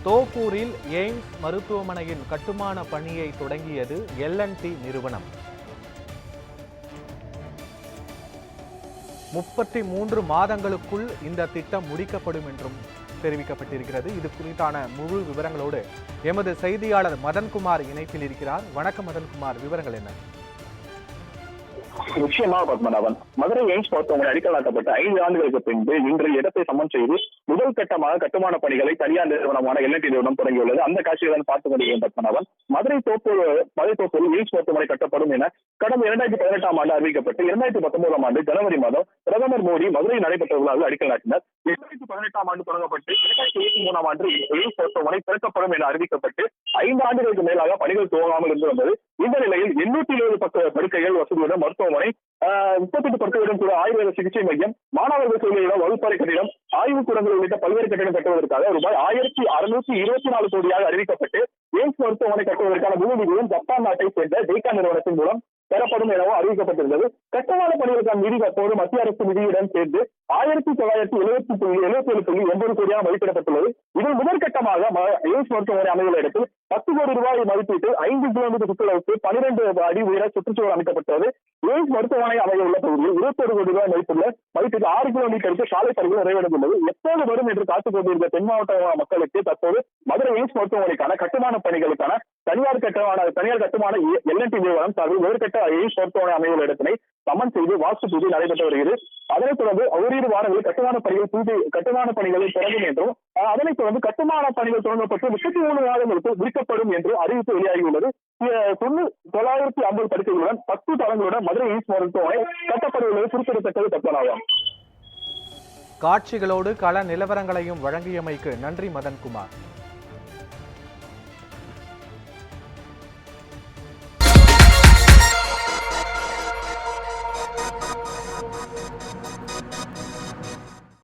தோப்பூரில் எய்ம்ஸ் மருத்துவமனையின் கட்டுமான பணியை தொடங்கியது L&T நிறுவனம். 33 மாதங்களுக்குள் இந்த திட்டம் முடிக்கப்படும் என்றும் தெரிவிக்கப்பட்டிருக்கிறது. இது குறித்தான முழு விவரங்களோடு எமது செய்தியாளர் மதன்குமார் இணைப்பில் இருக்கிறார். வணக்கம் மதன்குமார், விவரங்கள் என்ன? நிச்சயமா பத்மநாபன், மதுரை எய்ம்ஸ் மருத்துவமனை அடிக்கல் நாட்டப்பட்ட 5 ஆண்டுகளுக்கு பின்பு இன்று இடத்தை சமன் செய்து முதல் கட்டமாக கட்டுமான பணிகளை தனியார் நிறுவனமான L&T நிறுவனம் தொடங்கியுள்ளது. அந்த காட்சிகளை பார்த்து கொண்டிருக்கிறேன் பத்மநாபன். மதுரை தோப்பூரில் எய்ம்ஸ் மருத்துவமனை கட்டப்படும் என கடந்த 2018ஆம் ஆண்டு அறிவிக்கப்பட்டு 2019ஆம் ஆண்டு ஜனவரி மாதம் பிரதமர் மோடி மதுரை நடைபெற்ற விழாவில் அடிக்கல் நாட்டினார். 2018ஆம் ஆண்டு தொடங்கப்பட்டு 2023ஆம் ஆண்டு எய்ம்ஸ் மருத்துவமனை திறக்கப்படும் என அறிவிக்கப்பட்டு 5 ஆண்டுகளுக்கு மேலாக பணிகள் துவங்காமல் இருந்து வந்தது. இந்த நிலையில் 820 படுக்கைகள் வசதியுடன் மருத்துவமனை, 38 படுக்கைகளுடன் கூட ஆயுர்வேத சிகிச்சை மையம், மாணவர்கள் சேர்க்கையிடம் வகுப்பறை கட்டிடம், ஆய்வுக்கூடங்கள் உள்ளிட்ட பல்வேறு கட்டிடம் கட்டுவதற்காக ரூபாய் 1624 கோடியாக அறிவிக்கப்பட்டு எய்ம்ஸ் மருத்துவமனை கட்டுவதற்கான முழு நிதியும் ஜப்பான் நாட்டை சேர்ந்த டேக்கா நிறுவனத்தின் மூலம் பெறப்படும் எனவும் அறிவிக்கப்பட்டிருந்தது. கட்டுமான பணிகளுக்கான நிதி தற்போது மத்திய அரசு நிதியுடன் சேர்ந்து 1977.80 கோடியாக மதிப்பிடப்பட்டுள்ளது. இதில் முதற்கட்டமாக எய்ம்ஸ் மருத்துவமனை அமைந்துள்ள இடத்தில் 10 கோடி ரூபாய் மதிப்பீட்டில் 5 கிலோமீட்டர் சுற்றளவுக்கு 12 அடி உயர சுற்றுச்சுவர் அமைக்கப்பட்டது. எய்ம்ஸ் மருத்துவமனை அமைய உள்ள பகுதியில் 21 கோடி ரூபாய் மதிப்பீட்டில் 6 கிலோமீட்டருக்கு சாலை பணிகள் நிறைவடைந்துள்ளது. எப்போது வரும் என்று காத்துக் கொண்டிருந்த தென் மாவட்ட மக்களுக்கு தற்போது மதுரை எய்ம்ஸ் மருத்துவமனைக்கான கட்டுமான பணிகளுக்கான தனியார் கட்டுமான L&T நிறுவனம் சார்பில் முதற்கட்ட எய்ம்ஸ் மருத்துவமனை அமைவுள்ள இடத்தினை சமன் செய்து வாஸ்து பூஜை நடைபெற்று வருகிறது. அதனைத் தொடர்ந்து ஓரிரு வாரங்களில் கட்டுமான பணிகளை தொடங்கும் என்றும் அதனைத் தொடர்ந்து கட்டுமான பணிகள் தொடங்கப்பட்டு 33 மாதங்களுக்கு முடிக்கப்படும் என்று அறிவிப்பு வெளியாகியுள்ளது. 950 படுக்கைகளுடன் 10 தளங்களுடன் மதுரை எய்ம்ஸ் மருத்துவமனை கட்டப்பட்டுள்ளது குறிப்பிடத்தக்கது. பத்மநாபம், காட்சிகளோடு கள நிலவரங்களையும் வழங்கியமைக்கு நன்றி மதன்குமார்.